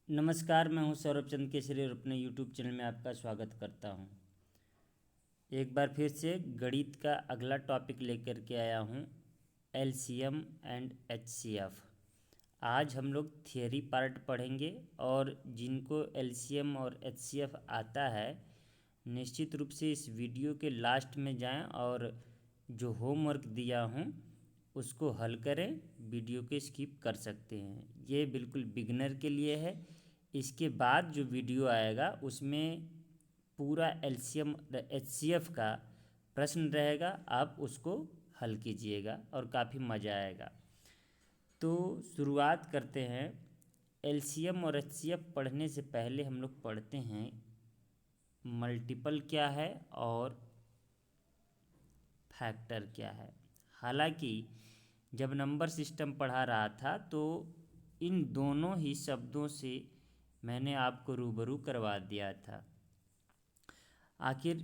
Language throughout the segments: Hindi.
नमस्कार, मैं हूं सौरभ चंद्र केसरी और अपने यूट्यूब चैनल में आपका स्वागत करता हूं। एक बार फिर से गणित का अगला टॉपिक लेकर के आया हूं, एलसीएम एंड एचसीएफ। आज हम लोग थियरी पार्ट पढ़ेंगे और जिनको एलसीएम और एचसीएफ आता है निश्चित रूप से इस वीडियो के लास्ट में जाएं और जो होमवर्क दिया हूं उसको हल करें। वीडियो के स्किप कर सकते हैं, ये बिल्कुल बिगनर के लिए है। इसके बाद जो वीडियो आएगा उसमें पूरा एलसीएम एचसीएफ का प्रश्न रहेगा, आप उसको हल कीजिएगा और काफ़ी मज़ा आएगा। तो शुरुआत करते हैं। एलसीएम और एचसीएफ पढ़ने से पहले हम लोग पढ़ते हैं मल्टीपल क्या है और फैक्टर क्या है। हालांकि जब नंबर सिस्टम पढ़ा रहा था तो इन दोनों ही शब्दों से मैंने आपको रूबरू करवा दिया था। आखिर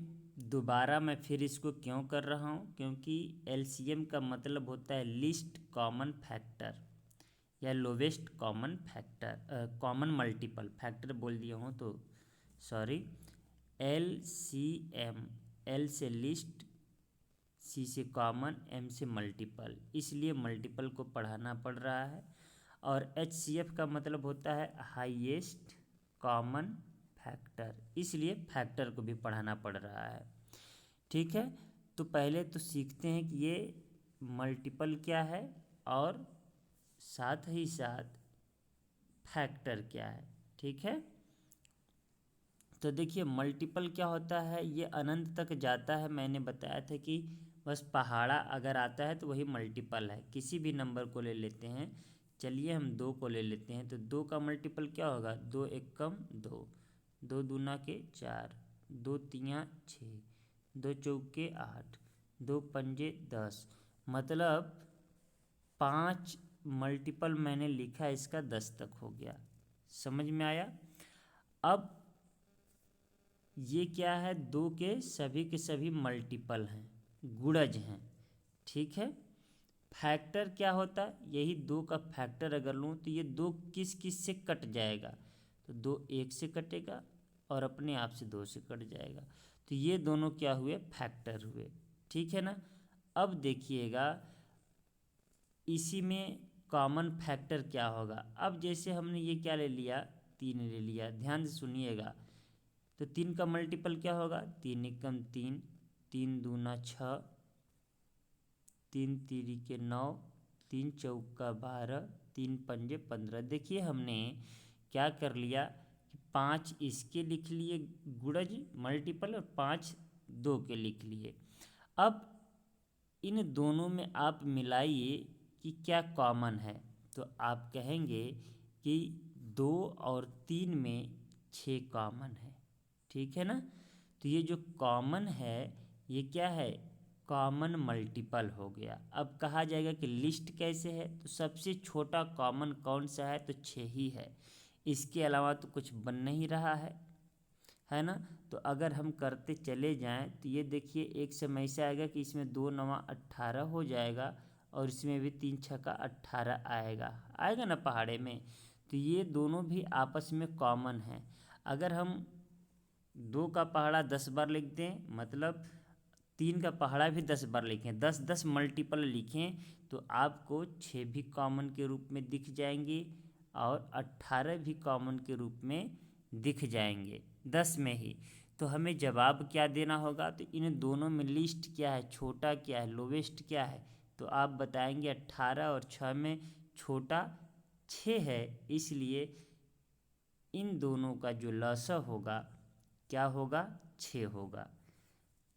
दोबारा मैं फिर इसको क्यों कर रहा हूँ, क्योंकि एलसीएम का मतलब होता है लीस्ट कॉमन फैक्टर या lowest common factor, common multiple factor बोल दिया हूँ तो sorry. L C M, L से लिस्ट, सी से कॉमन, एम से मल्टीपल, इसलिए मल्टीपल को पढ़ाना पड़ रहा है। और एच सी एफ का मतलब होता है हाईएस्ट कॉमन फैक्टर, इसलिए फैक्टर को भी पढ़ाना पड़ रहा है। ठीक है, तो पहले तो सीखते हैं कि ये मल्टीपल क्या है और साथ ही साथ फैक्टर क्या है। ठीक है, तो देखिए मल्टीपल क्या होता है, ये अनंत तक जाता है। मैंने बताया था कि बस पहाड़ा अगर आता है तो वही मल्टीपल है। किसी भी नंबर को ले लेते हैं, चलिए हम 2 को ले लेते हैं तो 2 का मल्टीपल क्या होगा, 2 एकम 2, 2 दूना के 4, 2 तियाँ 6, 2 चौके 8, 2 पंजे 10, मतलब 5 मल्टीपल मैंने लिखा, इसका 10 तक हो गया। समझ में आया। अब ये क्या है, 2 के सभी मल्टीपल हैं, गुणज हैं। ठीक है, फैक्टर क्या होता है, यही 2 का फैक्टर अगर लूँ तो ये 2 किस किस से कट जाएगा, तो 2 1 से कटेगा और अपने आप से 2 से कट जाएगा। तो ये दोनों क्या हुए, फैक्टर हुए। ठीक है ना। अब देखिएगा इसी में कॉमन फैक्टर क्या होगा। अब जैसे हमने ये क्या ले लिया, 3 ले लिया, ध्यान से सुनिएगा। तो 3 का मल्टीपल क्या होगा, 3 एकम 3, 3 दूना 6, 3 तीरी के 9, 3 चौका 12, 3 पंजे 15। देखिए हमने क्या कर लिया कि 5 इसके लिख लिए गुणज मल्टीपल और 5 2 के लिख लिए। अब इन दोनों में आप मिलाइए कि क्या कॉमन है, तो आप कहेंगे कि 2 और 3 में 6 कॉमन है। ठीक है ना। तो ये जो कॉमन है ये क्या है, कॉमन मल्टीपल हो गया। अब कहा जाएगा कि लिस्ट कैसे है, तो सबसे छोटा कॉमन कौन सा है, तो 6 ही है, इसके अलावा तो कुछ बन नहीं रहा है ना। तो अगर हम करते चले जाएं तो ये देखिए एक समय ऐसा आएगा कि इसमें 2 नवा 18 हो जाएगा और इसमें भी 3 छक्का 18 आएगा, आएगा ना पहाड़े में। तो ये दोनों भी आपस में कॉमन है। अगर हम 2 का पहाड़ा 10 बार लिख दें, मतलब 3 का पहाड़ा भी 10 बार लिखें, 10 10 मल्टीपल लिखें, तो आपको 6 भी कॉमन के रूप में दिख जाएंगे और 18 भी कॉमन के रूप में दिख जाएंगे 10 में ही। तो हमें जवाब क्या देना होगा, तो इन दोनों में लिस्ट क्या है, छोटा क्या है, लोवेस्ट क्या है, तो आप बताएंगे 18 और 6 में छोटा 6 है, इसलिए इन दोनों का जो लसा होगा क्या होगा, 6 होगा।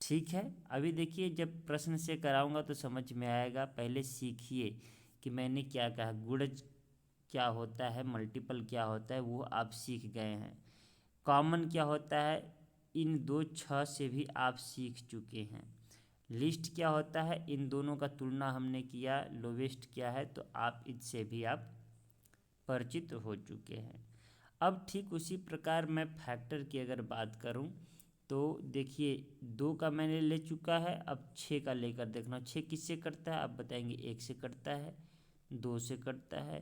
ठीक है, अभी देखिए जब प्रश्न से कराऊंगा तो समझ में आएगा। पहले सीखिए कि मैंने क्या कहा, गुणज क्या होता है, मल्टीपल क्या होता है, वो आप सीख गए हैं। कॉमन क्या होता है, इन 2 6 से भी आप सीख चुके हैं। लिस्ट क्या होता है, इन दोनों का तुलना हमने किया। लोवेस्ट क्या है, तो आप इससे भी आप परिचित हो चुके हैं। अब ठीक उसी प्रकार मैं फैक्टर की अगर बात करूं तो देखिए 2 का मैंने ले चुका है, अब 6 का लेकर देखना। 6 किससे कटता है, आप बताएंगे 1 से कटता है, 2 से कटता है,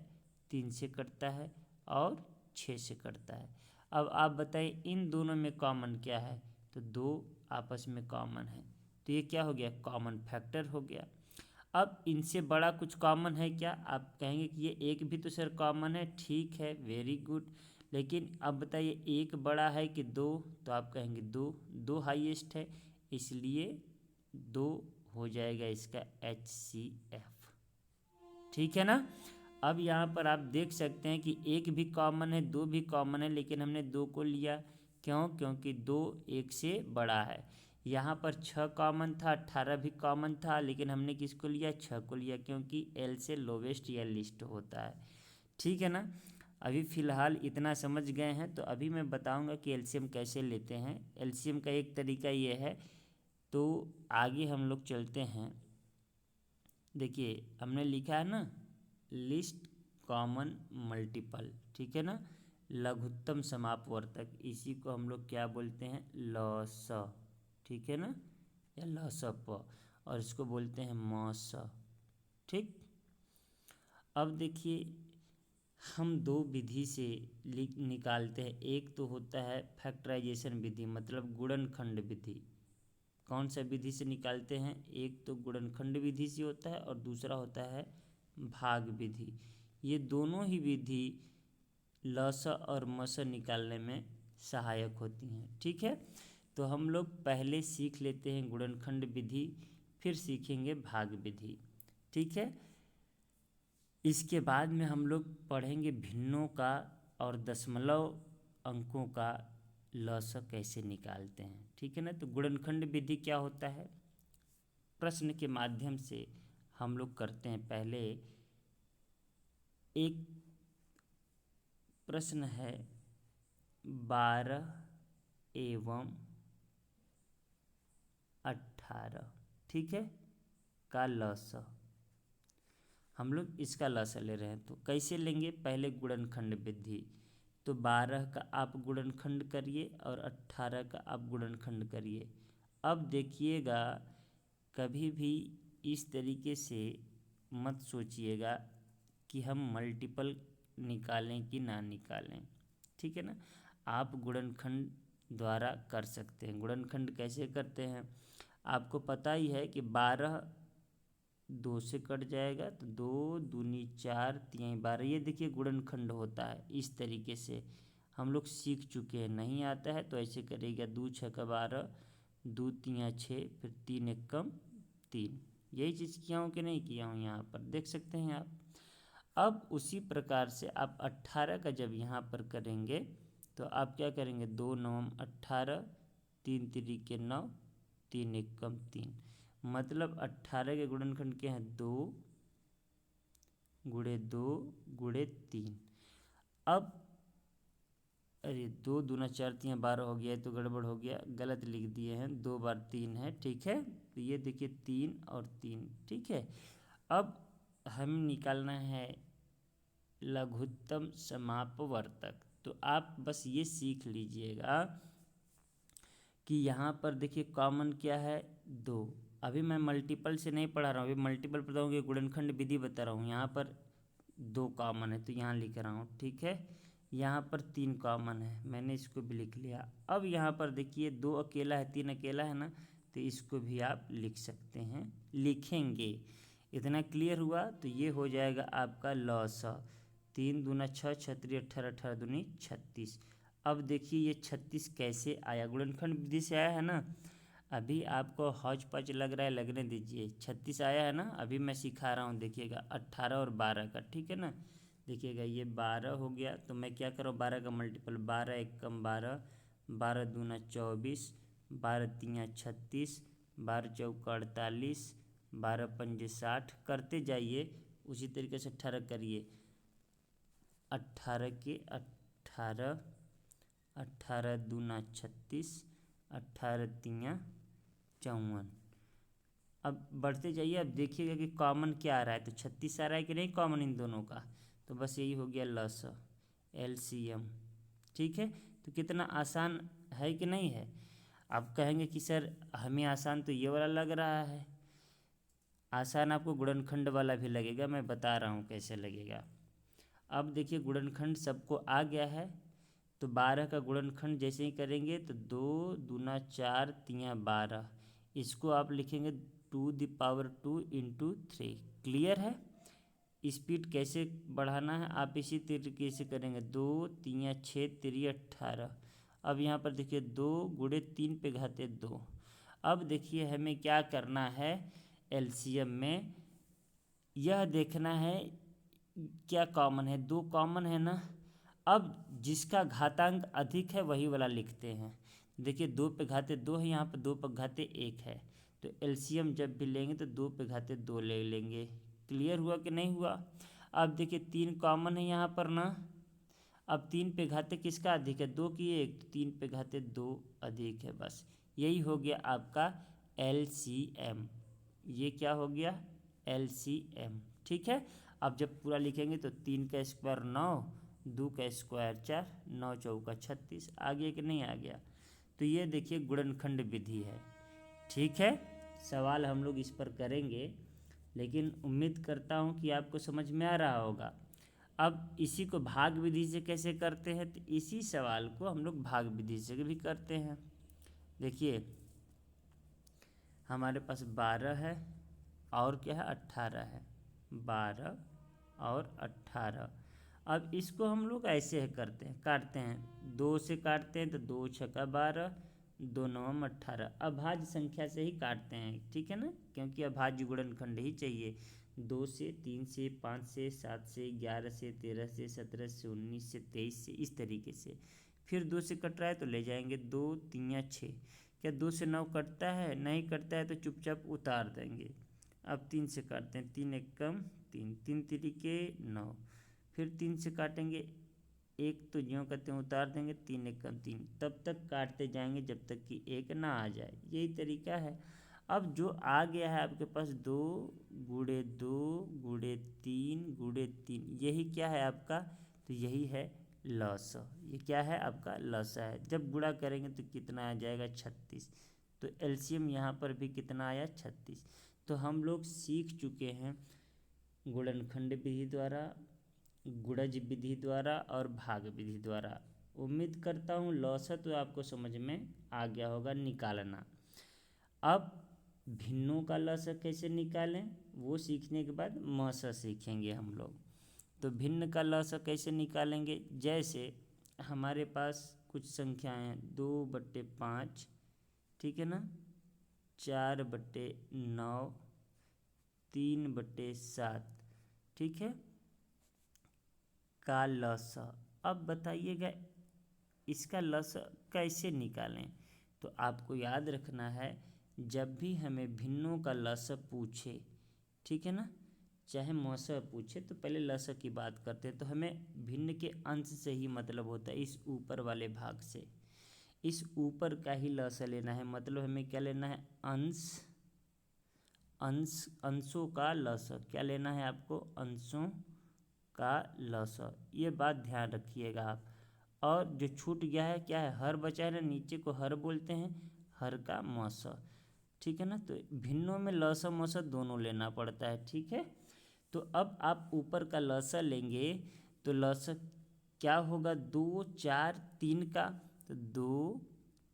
3 से कटता है और 6 से कटता है। अब आप बताइए इन दोनों में कॉमन क्या है, तो 2 आपस में कॉमन है, तो ये क्या हो गया, कॉमन फैक्टर हो गया। अब इनसे बड़ा कुछ कॉमन है क्या, आप कहेंगे कि ये एक भी तो सर कॉमन है, ठीक है, वेरी गुड। लेकिन अब बताइए एक बड़ा है कि 2, तो आप कहेंगे 2, 2 हाईएस्ट है, इसलिए 2 हो जाएगा इसका HCF, ठीक है ना। अब यहाँ पर आप देख सकते हैं कि एक भी कॉमन है, 2 भी कॉमन है, लेकिन हमने 2 को लिया, क्यों, क्योंकि 2 1 से बड़ा है। यहाँ पर 6 कॉमन था, 18 भी कॉमन था, लेकिन हमने किसको लिया, 6 को लिया, क्योंकि L से लोवेस्ट या लिस्ट होता है, ठीक है ना। अभी फ़िलहाल इतना समझ गए हैं, तो अभी मैं बताऊंगा कि एलसीएम कैसे लेते हैं। एलसीएम का एक तरीका ये है, तो आगे हम लोग चलते हैं। देखिए हमने लिखा है ना लिस्ट कॉमन मल्टीपल, ठीक है ना, लघुत्तम समापवर्तक, इसी को हम लोग क्या बोलते हैं, लस, ठीक है ना, या लसप, और इसको बोलते हैं मस, ठीक। अब देखिए हम 2 विधि से निकालते हैं, एक तो होता है फैक्टराइजेशन विधि, मतलब गुणनखंड विधि। कौन सा विधि से निकालते हैं, एक तो गुणनखंड विधि से होता है और दूसरा होता है भाग विधि। ये दोनों ही विधि लस और मस निकालने में सहायक होती हैं, ठीक है। तो हम लोग पहले सीख लेते हैं गुणनखंड विधि, फिर सीखेंगे भाग विधि, ठीक है। इसके बाद में हम लोग पढ़ेंगे भिन्नों का और दशमलव अंकों का लस कैसे निकालते हैं, ठीक है ना। तो गुणनखंड विधि क्या होता है, प्रश्न के माध्यम से हम लोग करते हैं। पहले एक प्रश्न है 12 एवं 18, ठीक है, का लस, हम लोग इसका लस ले रहे हैं। तो कैसे लेंगे, पहले गुणनखंड विधि, तो 12 का आप गुणनखंड करिए और 18 का आप गुणनखंड करिए। अब देखिएगा कभी भी इस तरीके से मत सोचिएगा कि हम मल्टीपल निकालें कि ना निकालें, ठीक है ना। आप गुणनखंड द्वारा कर सकते हैं। गुणनखंड कैसे करते हैं, आपको पता ही है कि 12 2 से कट जाएगा, तो 2 दूनी 4 तियाई 12, ये देखिए गुणनखंड होता है। इस तरीके से हम लोग सीख चुके हैं, नहीं आता है तो ऐसे करेगा, 2 छक्का 12, 2 तिया 6, फिर 3 एकम 3, यही चीज़ किया हूँ कि नहीं किया हूँ, यहाँ पर देख सकते हैं आप। अब उसी प्रकार से आप 18 का जब यहाँ पर करेंगे, तो आप क्या करेंगे, 2 9 18, 3 तिरिके 9, 3 एकम 3, मतलब 18 के गुणनखंड क्या है, 2 गुणे 2 गुणे 3। अब अरे 2 दूना 4 तिया 12 हो गया, तो गड़बड़ हो गया, गलत लिख दिए हैं, 2 बार 3 है, ठीक है। तो ये देखिए 3 और 3, ठीक है। अब हम निकालना है लघुत्तम समापवर्तक, तो आप बस ये सीख लीजिएगा कि यहाँ पर देखिए कॉमन क्या है, 2। अभी मैं मल्टीपल से नहीं पढ़ा रहा हूँ, अभी मल्टीपल बताऊँगी, गुणनखंड विधि बता रहा हूँ। यहाँ पर 2 कॉमन है तो यहाँ लिख रहा हूँ, ठीक है। यहाँ पर 3 कॉमन है, मैंने इसको भी लिख लिया। अब यहाँ पर देखिए 2 अकेला है, 3 अकेला है ना, तो इसको भी आप लिख सकते हैं, लिखेंगे। इतना क्लियर हुआ, तो ये हो जाएगा आपका लॉस। 3 दूना 6, 6 3 18, 18 दूनी 36। अब देखिए ये 36 कैसे आया, गुणनखंड विधि से आया है ना। अभी आपको हौच पौच लग रहा है, लगने दीजिए, 36 आया है ना। अभी मैं सिखा रहा हूँ, देखिएगा 18 और 12 का, ठीक है ना। देखिएगा ये 12 हो गया, तो मैं क्या करूँ, 12 का मल्टीपल, 12 एकम 12, 12 दूना 24, 12 तिया 36, 12 चौका 48, 12 पंजे 60, करते जाइए। उसी तरीके से 18 करिए, 18 के 18, 18 दूना 36, 18 तिया 54। अब बढ़ते जाइए, अब देखिएगा कि कॉमन क्या आ रहा है, तो 36 आ रहा है कि नहीं कॉमन इन दोनों का, तो बस यही हो गया लस, LCM, ठीक है। तो कितना आसान है कि नहीं है। आप कहेंगे कि सर हमें आसान तो ये वाला लग रहा है, आसान आपको गुणनखंड वाला भी लगेगा, मैं बता रहा हूँ कैसे लगेगा। अब देखिए गुणनखंड सबको आ गया है, तो 12 का गुणनखंड जैसे ही करेंगे तो 2 दूना 4 तियाँ 12, इसको आप लिखेंगे 2 इंटू 3। क्लियर है? स्पीड कैसे बढ़ाना है आप इसी तरीके से करेंगे, 2 तियाँ 6 तिरी 18। अब यहाँ पर देखिए 2 गुणे 3 पे घाते 2। अब देखिए हमें क्या करना है, एलसीएम में यह देखना है क्या कॉमन है, 2 कॉमन है ना। अब जिसका घातांक अधिक है वही वाला लिखते हैं। देखिए 2 पे घाते 2 है, यहाँ पर 2 पे घाते 1 है, तो एलसीएम जब भी लेंगे तो 2 पे घाते 2 ले लेंगे। क्लियर हुआ कि नहीं हुआ? अब देखिए 3 कॉमन है यहाँ पर ना। अब 3 पे घाते किसका अधिक है, 2 की 1, तो 3 पे घाते 2 अधिक है। बस यही हो गया आपका एलसीएम। ये क्या हो गया, एलसीएम। ठीक है, अब जब पूरा लिखेंगे तो 3 का स्क्वायर 9, 2 का स्क्वायर 4, 9 चौका 36। आ गया कि नहीं आ गया? तो ये देखिए गुणनखंड विधि है। ठीक है, सवाल हम लोग इस पर करेंगे, लेकिन उम्मीद करता हूँ कि आपको समझ में आ रहा होगा। अब इसी को भाग विधि से कैसे करते हैं, तो इसी सवाल को हम लोग भाग विधि से भी करते हैं। देखिए हमारे पास 12 है और क्या है, 18 है। 12 और 18। अब इसको हम लोग ऐसे है करते हैं, काटते हैं, 2 से काटते हैं तो 2 छक्का 12, 2 नवम 18। अभाज्य संख्या से ही काटते हैं, ठीक है ना, क्योंकि अभाज्य गुणनखंड ही चाहिए। 2 से, 3 से, 5 से, 7 से, 11 से, 13 से, 17 से, 19 से, 23 से, इस तरीके से। फिर 2 से कट रहा है तो ले जाएंगे 2 तियाँ 6। क्या 2 से 9 कटता है? नहीं कटता है तो चुपचाप उतार देंगे। अब 3 से काटते हैं, 3 एकम 3, 3 तिरिके 9। फिर 3 से काटेंगे, एक तो ज्यों करते हैं उतार देंगे, 3 एकम 3, तब तक काटते जाएंगे जब तक कि एक ना आ जाए। यही तरीका है। अब जो आ गया है आपके पास 2 गुणे 2 गुणे 3 गुणे 3, यही क्या है आपका, तो यही है लसा। ये क्या है आपका, लसा है। जब गुणा करेंगे तो कितना आ जाएगा, 36। तो एलसीएम यहाँ पर भी कितना आया, 36। तो हम लोग सीख चुके हैं गुणनखंड विधि द्वारा, गुणज विधि द्वारा और भाग विधि द्वारा। उम्मीद करता हूँ लौसा तो आपको समझ में आ गया होगा निकालना। अब भिन्नों का लसा कैसे निकालें वो सीखने के बाद मसा सीखेंगे हम लोग। तो भिन्न का लसा कैसे निकालेंगे, जैसे हमारे पास कुछ संख्याएं हैं, 2/5, ठीक है ना, 4/9, 3/7, ठीक है, का लसा। अब बताइएगा इसका लसा कैसे निकालें। तो आपको याद रखना है, जब भी हमें भिन्नों का लसा पूछे, ठीक है ना, चाहे मौसा पूछे, तो पहले लसा की बात करते हैं। तो हमें भिन्न के अंश से ही मतलब होता है, इस ऊपर वाले भाग से। इस ऊपर का ही लसा लेना है, मतलब हमें क्या लेना है, अंश। अंशों का लसा क्या लेना है आपको, अंशों का लसा। ये बात ध्यान रखिएगा आप। और जो छूट गया है क्या है, हर बचा है ना, नीचे को हर बोलते हैं, हर का मौसा, ठीक है ना। तो भिन्नों में लसा मौसा दोनों लेना पड़ता है, ठीक है। तो अब आप ऊपर का लसा लेंगे तो लसा क्या होगा, 2 4 3 का, तो 2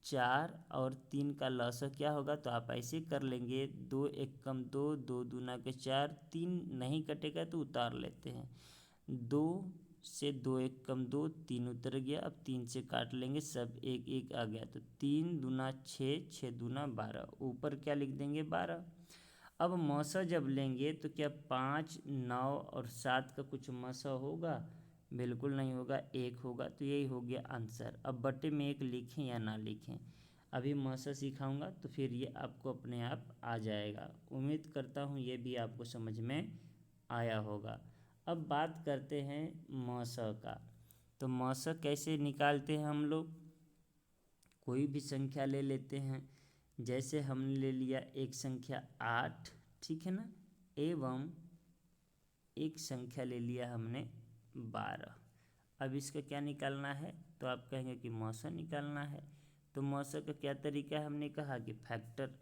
4 और 3 का लसा क्या होगा, तो आप ऐसे कर लेंगे, 2 एकम 2, 2 दूना के 4, 3 नहीं कटेगा तो उतार लेते हैं, 2 से 2 एकम 2, 3 उतर गया। अब 3 से काट लेंगे, सब एक एक आ गया, तो 3 दूना 6, 6 दूना 12, ऊपर क्या लिख देंगे 12। अब मौसा जब लेंगे तो क्या 5 9 और 7 का कुछ मौसा होगा, बिल्कुल नहीं होगा, एक होगा। तो यही हो गया आंसर। अब बटे में एक लिखें या ना लिखें, अभी मौसा सिखाऊंगा तो फिर ये आपको अपने आप आ जाएगा। उम्मीद करता हूँ ये भी आपको समझ में आया होगा। अब बात करते हैं मौसा का। तो मौसा कैसे निकालते हैं हम लोग, कोई भी संख्या ले लेते हैं, जैसे हमने ले लिया एक संख्या 8, ठीक है ना, एवं एक संख्या ले लिया हमने 12। अब इसका क्या निकालना है, तो आप कहेंगे कि मौसा निकालना है। तो मौसा का क्या तरीका है, हमने कहा कि फैक्टर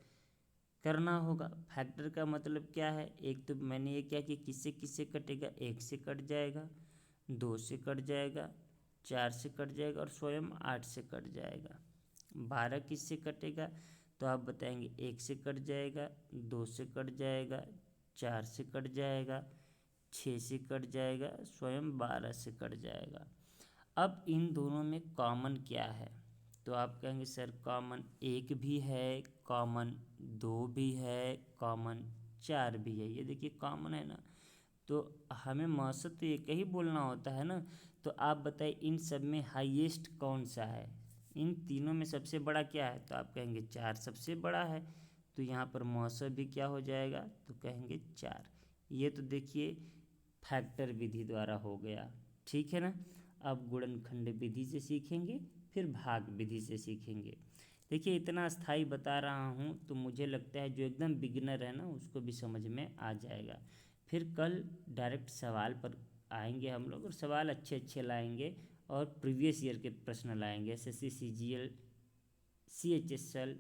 करना होगा। फैक्टर का मतलब क्या है, एक तो मैंने ये क्या कि किससे किससे कटेगा, एक से कट जाएगा, 2 से कट जाएगा, 4 से कट जाएगा और स्वयं 8 से कट जाएगा। 12 किससे कटेगा? तो आप बताएंगे 1 से कट जाएगा, 2 से कट जाएगा, 4 से कट जाएगा, 6 से कट जाएगा, स्वयं 12 से कट जाएगा। अब इन दोनों में कॉमन क्या है? तो आप कहेंगे सर कॉमन 1 भी है, कॉमन 2 भी है, कॉमन 4 भी है। ये देखिए कॉमन है ना, तो हमें मौसम तो एक ही बोलना होता है ना। तो आप बताइए इन सब में हाईएस्ट कौन सा है? इन तीनों में सबसे बड़ा क्या है? तो आप कहेंगे 4 सबसे बड़ा है। तो यहाँ पर मौसम भी क्या हो जाएगा? तो कहेंगे 4। ये तो देखिए फैक्टर विधि द्वारा हो गया, ठीक है ना। अब गुणनखंड विधि से सीखेंगे, फिर भाग विधि से सीखेंगे। देखिए इतना स्थाई बता रहा हूँ तो मुझे लगता है जो एकदम बिगिनर है ना उसको भी समझ में आ जाएगा। फिर कल डायरेक्ट सवाल पर आएंगे हम लोग, और सवाल अच्छे अच्छे लाएंगे और प्रीवियस ईयर के प्रश्न लाएंगे। एसएससी सीजीएल सीएचएसएल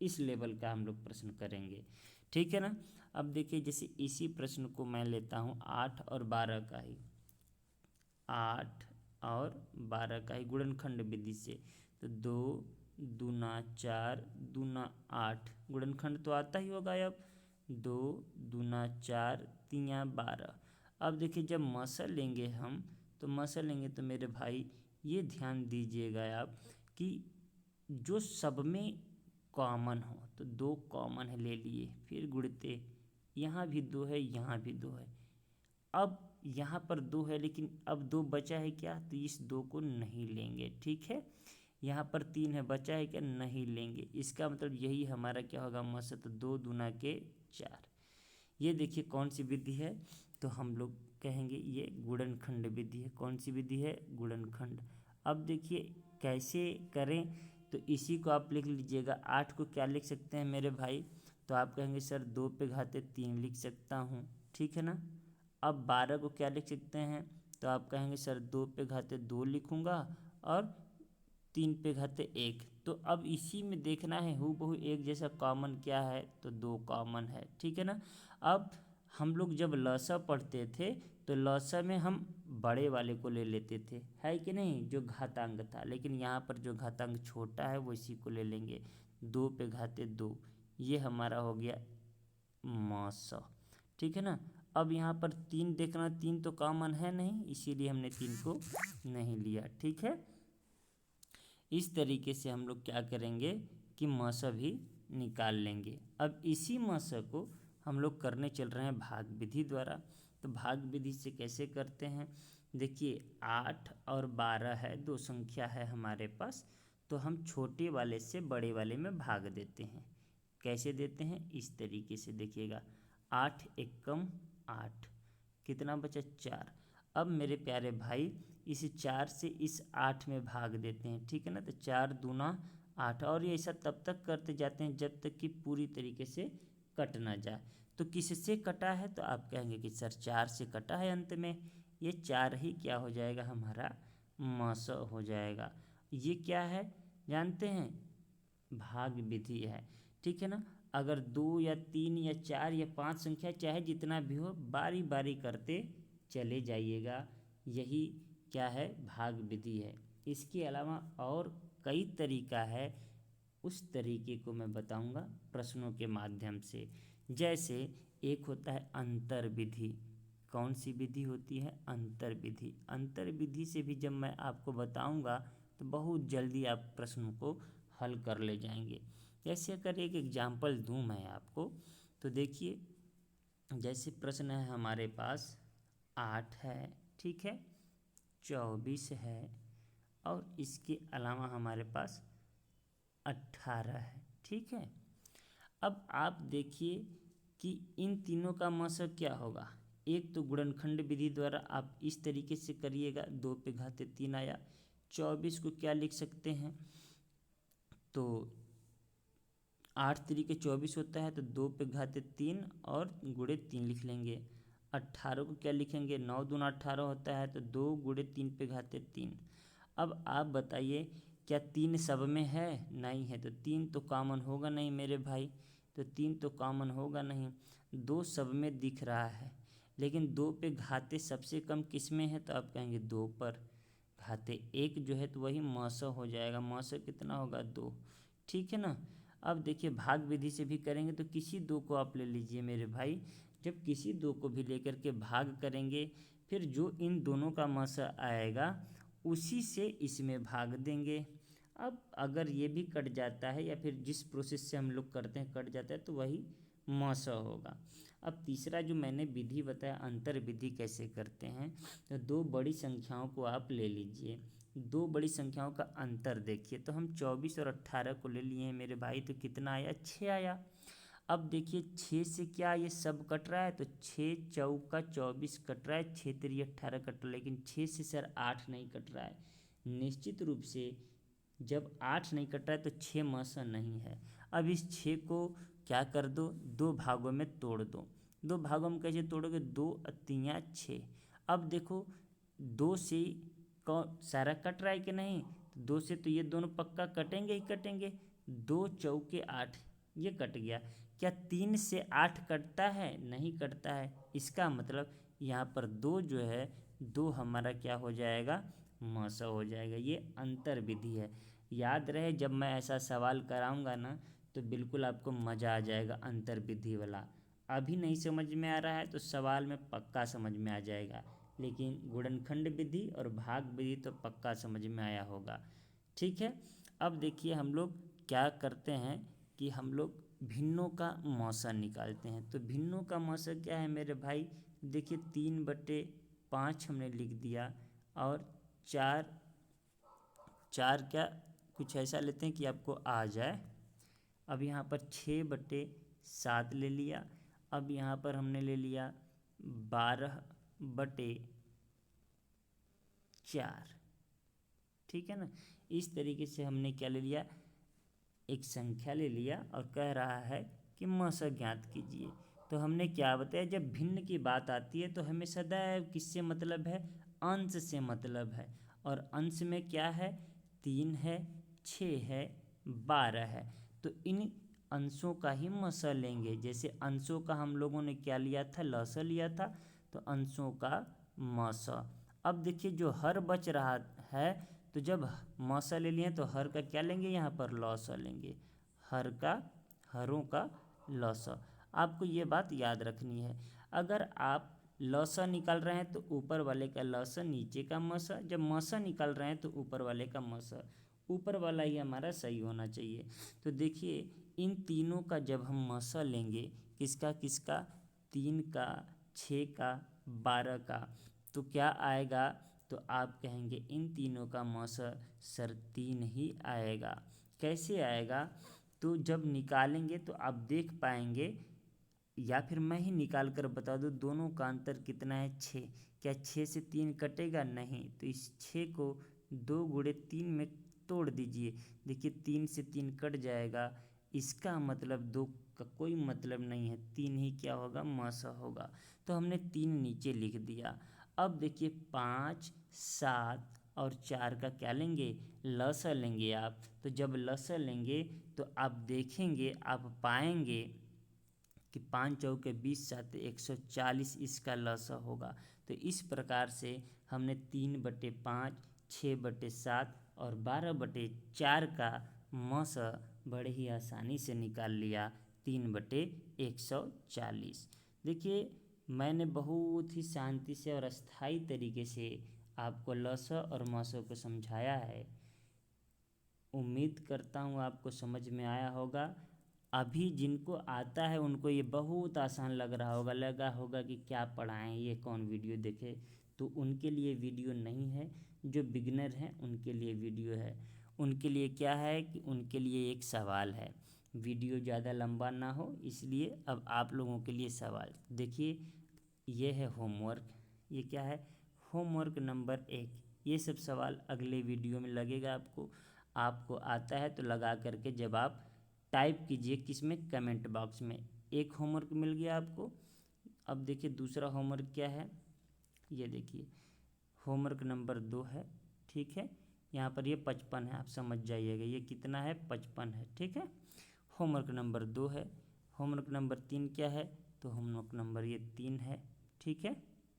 इस लेवल का हम लोग प्रश्न करेंगे, ठीक है ना। अब देखिए जैसे इसी प्रश्न को मैं लेता हूँ 8 और 12 का ही, 8 और 12 का ही गुणनखंड विधि से। तो 2 दूना 4 दूना 8, गुणनखंड तो आता ही होगा। अब 2 दूना 4 तिया 12। अब देखिए जब मसल लेंगे हम, तो मसल लेंगे तो मेरे भाई ये ध्यान दीजिएगा आप कि जो सब में कॉमन हो, तो 2 कॉमन है ले लिए, फिर गुणते यहाँ भी 2 है, यहाँ भी 2 है। अब यहाँ पर 2 है लेकिन अब 2 बचा है क्या? तो इस 2 को नहीं लेंगे, ठीक है। यहाँ पर 3 है, बचा है क्या? नहीं लेंगे। इसका मतलब यही हमारा क्या होगा? मौसा। तो 2 दूना के 4। ये देखिए कौन सी विधि है? तो हम लोग कहेंगे ये गुणनखंड विधि है। कौन सी विधि है? गुणनखंड। अब देखिए कैसे करें, तो इसी को आप लिख लीजिएगा। 8 को क्या लिख सकते हैं मेरे भाई? तो आप कहेंगे सर 2 पे घाते 3 लिख सकता हूँ, ठीक है ना। अब 12 को क्या लिख सकते हैं? तो आप कहेंगे सर 2 पे घाते 2 लिखूँगा और 3 पे घाते 1। तो अब इसी में देखना है हूबहू एक जैसा कॉमन क्या है? तो 2 कॉमन है, ठीक है ना। अब हम लोग जब लसा पढ़ते थे तो लसा में हम बड़े वाले को ले लेते थे, है कि नहीं, जो घातांक था। लेकिन यहाँ पर जो घातांक छोटा है वो इसी को ले लेंगे। 2 पे घाते 2, ये हमारा हो गया मौसा, ठीक है ना। अब यहाँ पर 3 देखना, 3 तो कॉमन है नहीं, इसीलिए हमने 3 को नहीं लिया, ठीक है। इस तरीके से हम लोग क्या करेंगे कि मौसा भी निकाल लेंगे। अब इसी मौसा को हम लोग करने चल रहे हैं भाग विधि द्वारा। तो भाग विधि से कैसे करते हैं? देखिए 8 और 12 है, 2 संख्या है हमारे पास। तो हम छोटे वाले से बड़े वाले में भाग देते हैं। कैसे देते हैं? इस तरीके से देखिएगा। 8 एकम 8, कितना बचा? 4। अब मेरे प्यारे भाई इस 4 से इस 8 में भाग देते हैं, ठीक है ना। तो 4 दूना 8, और ये ऐसा तब तक करते जाते हैं जब तक कि पूरी तरीके से कट ना जाए। तो किससे कटा है? तो आप कहेंगे कि सर 4 से कटा है। अंत में ये 4 ही क्या हो जाएगा? हमारा मौसा हो जाएगा। ये क्या है जानते हैं? भाग विधि है, ठीक है ना। अगर 2 या 3 या 4 या 5 संख्या चाहे जितना भी हो, बारी बारी करते चले जाइएगा। यही क्या है? भाग विधि है। इसके अलावा और कई तरीका है, उस तरीके को मैं बताऊंगा प्रश्नों के माध्यम से। जैसे एक होता है अंतर विधि। कौन सी विधि होती है? अंतर विधि। अंतर विधि से भी जब मैं आपको बताऊंगा तो बहुत जल्दी आप प्रश्न को हल कर ले जाएंगे। जैसे अगर एक एग्जाम्पल दूं मैं आपको, तो देखिए जैसे प्रश्न है हमारे पास 8 है, ठीक है, 24 है, और इसके अलावा हमारे पास 18 है, ठीक है। अब आप देखिए कि इन तीनों का मौसा क्या होगा। एक तो गुणनखंड विधि द्वारा आप इस तरीके से करिएगा, 2 पे घाते 3 आया। 24 को क्या लिख सकते हैं? तो 8 तरीके 24 होता है, तो 2 पे घाते 3 और गुणे 3 लिख लेंगे। 18 को क्या लिखेंगे? 9 दूना 18 होता है, तो 2 गुणे 3 पे घाते 3। अब आप बताइए क्या 3 सब में है? नहीं है, तो 3 तो कॉमन होगा नहीं मेरे भाई। तो 3 तो कॉमन होगा नहीं। 2 सब में दिख रहा है, लेकिन 2 पे घाते सबसे कम किस में है, तो आप कहेंगे 2 पर। घाते 1 जो है तो वही मौसा हो जाएगा, मौसा कितना होगा 2, ठीक है ना। अब देखिए भाग विधि से भी करेंगे तो किसी 2 को आप ले लीजिए मेरे भाई, जब किसी 2 को भी लेकर के भाग करेंगे, फिर जो इन दोनों का मौसा आएगा उसी से इसमें भाग देंगे। अब अगर ये भी कट जाता है या फिर जिस प्रोसेस से हम लोग करते हैं कट जाता है तो वही मौसा होगा। अब तीसरा जो मैंने विधि बताया अंतर विधि कैसे करते हैं, तो 2 बड़ी संख्याओं को आप ले लीजिए, 2 बड़ी संख्याओं का अंतर देखिए, तो हम 24 और 18 को ले लिए हैं मेरे भाई, तो कितना आया 6 आया। अब देखिए 6 से क्या ये सब कट रहा है, तो 6 चौका 24 कट रहा है, 6 तिरी 18 कट रहा है, लेकिन 6 से सर 8 नहीं कट रहा है। निश्चित रूप से जब 8 नहीं कट रहा है तो 6 मौसा नहीं है। अब इस 6 को क्या कर दो, 2 भागों में तोड़ दो। 2 भागों में कैसे तोड़ोगे, 2 अत्तियाँ 6। अब देखो 2 से कौन सारा कट रहा है कि नहीं, 2 से तो ये दोनों पक्का कटेंगे ही कटेंगे। 2 चौके 8 ये कट गया। क्या 3 से 8 कटता है, नहीं कटता है। इसका मतलब यहाँ पर 2 जो है 2 हमारा क्या हो जाएगा, मौसा हो जाएगा। ये अंतर विधि है। याद रहे जब मैं ऐसा सवाल कराऊंगा ना तो बिल्कुल आपको मज़ा आ जाएगा अंतर विधि वाला। अभी नहीं समझ में आ रहा है तो सवाल में पक्का समझ में आ जाएगा, लेकिन गुणनखंड विधि और भाग विधि तो पक्का समझ में आया होगा, ठीक है। अब देखिए हम लोग क्या करते हैं कि हम लोग भिन्नों का मौसा निकालते हैं। तो भिन्नों का मौसा क्या है मेरे भाई, देखिए 3/5 हमने लिख दिया, और 4 4 क्या कुछ ऐसा लेते हैं कि आपको आ जाए। अब यहाँ पर 6/7 ले लिया। अब यहाँ पर हमने ले लिया 12/4, ठीक है ना। इस तरीके से हमने क्या ले लिया, एक संख्या ले लिया और कह रहा है कि मौसा ज्ञात कीजिए। तो हमने क्या बताया, जब भिन्न की बात आती है तो हमें सदैव किससे मतलब है, अंश से मतलब है। और अंश में क्या है, 3 है, 6 है, 12 है। तो इन अंशों का ही मौसा लेंगे। जैसे अंशों का हम लोगों ने क्या लिया था, लौसा लिया था, तो अंशों का मौसा। अब देखिए जो हर बच रहा है, तो जब मौसा ले लिए तो हर का क्या लेंगे, यहाँ पर लौसा लेंगे। हर का, हरों का लौसा। आपको ये बात याद रखनी है। अगर आप लौसा निकाल रहे हैं तो ऊपर वाले का लौसा, नीचे का मौसा। जब मौसा निकाल रहे हैं तो ऊपर वाले का मौसा, ऊपर वाला ही हमारा सही होना चाहिए। तो देखिए इन तीनों का जब हम मौसा लेंगे, किसका किसका, 3 का, 6 का, 12 का, तो क्या आएगा, तो आप कहेंगे इन तीनों का मौसा सर 3 ही आएगा। कैसे आएगा, तो जब निकालेंगे तो आप देख पाएंगे, या फिर मैं ही निकाल कर बता दूँ दोनों का अंतर कितना है, 6। क्या 6 से 3 कटेगा, नहीं। तो इस 6 को 2 × 3 में तोड़ दीजिए। देखिए 3 से 3 कट जाएगा, इसका मतलब 2 का कोई मतलब नहीं है, 3 ही क्या होगा, मौसा होगा। तो हमने 3 नीचे लिख दिया। अब देखिए 5, 7 और 4 का क्या लेंगे, लसा लेंगे आप। तो जब लसा लेंगे तो आप देखेंगे, आप पाएंगे कि 5 चौके 20 7 140 इसका लसा होगा। तो इस प्रकार से हमने 3/5, 6/7 और 12/4 का मौसा बड़े ही आसानी से निकाल लिया, 3/140। देखिए मैंने बहुत ही शांति से और अस्थाई तरीके से आपको लसा और मौसा को समझाया है। उम्मीद करता हूँ आपको समझ में आया होगा। अभी जिनको आता है उनको ये बहुत आसान लगा होगा कि क्या पढ़ाएं, ये कौन वीडियो देखे। तो उनके लिए वीडियो नहीं है, जो बिगिनर हैं उनके लिए वीडियो है। उनके लिए क्या है कि उनके लिए एक सवाल है, वीडियो ज़्यादा लंबा ना हो इसलिए अब आप लोगों के लिए सवाल। देखिए ये है होमवर्क, ये क्या है, होमवर्क नंबर 1। ये सब सवाल अगले वीडियो में लगेगा आपको। आपको आता है तो लगा करके जब आप टाइप कीजिए किस में, कमेंट बॉक्स में। एक होमवर्क मिल गया आपको। अब देखिए दूसरा होमवर्क क्या है, ये देखिए होमवर्क नंबर 2 है, ठीक है। यहाँ पर ये 55 है, आप समझ जाइएगा ये कितना है, 55 है, ठीक है। होमवर्क नंबर 2 है। होमवर्क नंबर 3 क्या है, तो होमवर्क नंबर ये 3 है, ठीक है।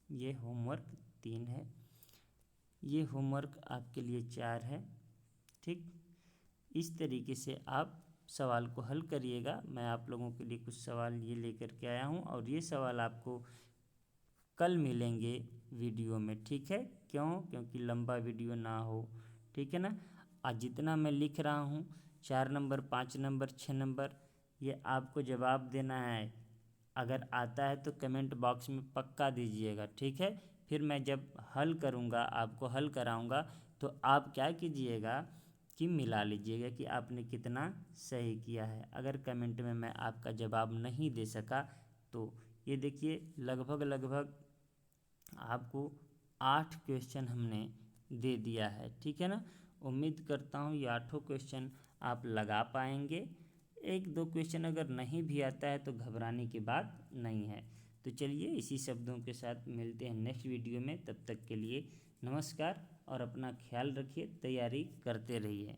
ये होमवर्क 3 है, ये होमवर्क आपके लिए 4 है। ठीक, इस तरीके से आप सवाल को हल करिएगा। मैं आप लोगों के लिए कुछ सवाल ये लेकर के आया हूँ और ये सवाल आपको कल मिलेंगे वीडियो में। ठीक है, क्यों? क्योंकि लंबा वीडियो ना हो, ठीक है ना। आज जितना मैं लिख रहा हूँ 4 नंबर, 5 नंबर, 6 नंबर, ये आपको जवाब देना है। अगर आता है तो कमेंट बॉक्स में पक्का दीजिएगा, ठीक है। फिर मैं जब हल करूँगा, आपको हल कराऊँगा, तो आप क्या कीजिएगा कि मिला लीजिएगा कि आपने कितना सही किया है। अगर कमेंट में मैं आपका जवाब नहीं दे सका तो ये देखिए लगभग लगभग आपको 8 क्वेश्चन हमने दे दिया है, ठीक है ना। उम्मीद करता हूँ ये 8 क्वेश्चन आप लगा पाएंगे। 1-2 क्वेश्चन अगर नहीं भी आता है तो घबराने की बात नहीं है। तो चलिए इसी शब्दों के साथ मिलते हैं नेक्स्ट वीडियो में। तब तक के लिए नमस्कार और अपना ख्याल रखिए, तैयारी करते रहिए।